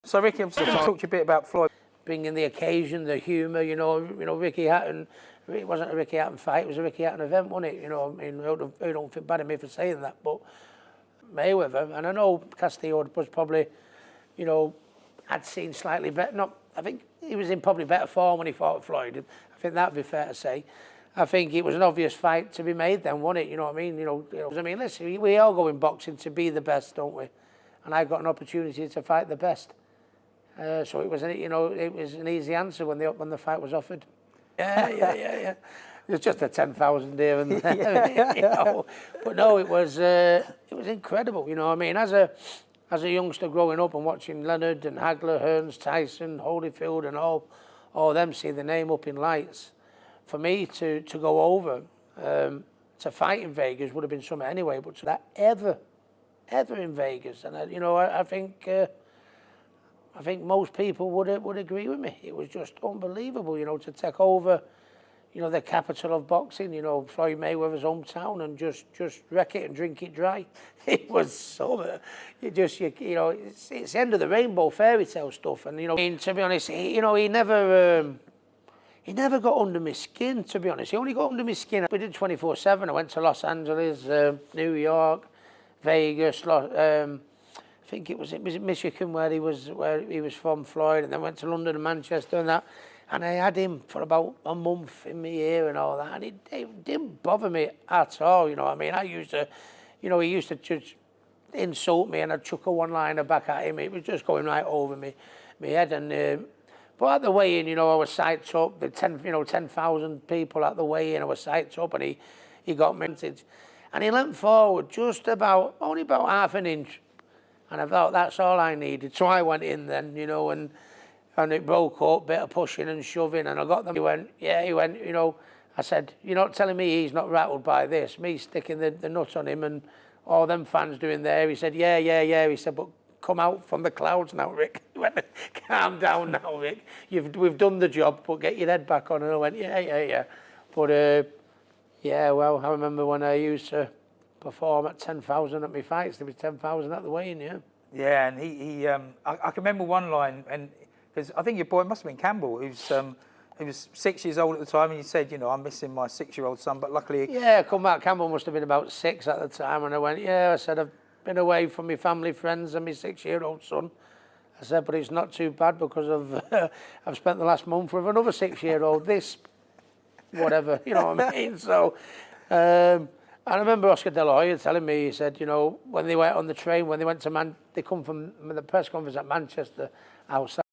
So Ricky, I'm going to talk to you a bit about Floyd. Bringing the occasion, the humour, you know, Ricky Hatton, it wasn't a Ricky Hatton fight, it was a Ricky Hatton event, wasn't it? You know, I mean, who don't feel bad at me for saying that, but Mayweather, and I know Castillo was probably, you know, I'd seen slightly better, I think he was in probably better form when he fought Floyd. I think that'd be fair to say. I think it was an obvious fight to be made then, wasn't it? You know what I mean? I mean, listen, we all go in boxing to be the best, don't we? And I got an opportunity to fight the best. So it was, it was an easy answer when the fight was offered. Yeah. It was just a 10,000 here and there, you know. But no, it was incredible. You know what I mean? As a youngster growing up and watching Leonard and Hagler, Hearns, Tyson, Holyfield, and all them see the name up in lights, for me to go over to fight in Vegas would have been something anyway. But to that ever in Vegas, and I think most people would agree with me. It was just unbelievable, you know, to take over, you know, the capital of boxing, you know, Floyd Mayweather's hometown, and just wreck it and drink it dry. It was so, you know, it's the end of the rainbow fairy tale stuff. And, you know, to be honest, he never got under my skin, to be honest. He only got under my skin. We did 24/7. I went to Los Angeles, New York, Vegas, I think it was Michigan where he was from, Floyd, and then went to London and Manchester and that. And I had him for about a month in my ear and all that, and it didn't bother me at all, you know what I mean? I used to, you know, he used to just insult me and I'd chuck a one-liner back at him. It was just going right over me head. And but at the weigh-in, you know, I was psyched up. The 10,000 people at the weigh-in, I was psyched up, and he got minted. And he leant forward just only about half an inch. And I thought, that's all I needed. So I went in then, you know, and it broke up, bit of pushing and shoving, and I got them. He went, you know, I said, you're not telling me he's not rattled by this, me sticking the nut on him and all them fans doing there. He said, yeah. He said, but come out from the clouds now, Rick. He went, calm down now, Rick. We've done the job, but get your head back on. And I went, yeah. But, yeah, well, I remember when I used to perform at 10,000 at my fights. There was 10,000 at the weigh-in, yeah. Yeah, and I can remember one line, and because I think your boy must have been Campbell, he was 6 years old at the time, and he said, you know, I'm missing my 6-year-old son, but luckily... Yeah, come back. Campbell must have been about 6 at the time, and I went, yeah, I said, I've been away from my family, friends, and my 6-year-old son. I said, but it's not too bad because I've spent the last month with another 6-year-old, this, whatever, you know what I mean? So... I remember Oscar De La Hoya telling me, he said, you know, when they went on the train, when they went to they come from the press conference at Manchester outside.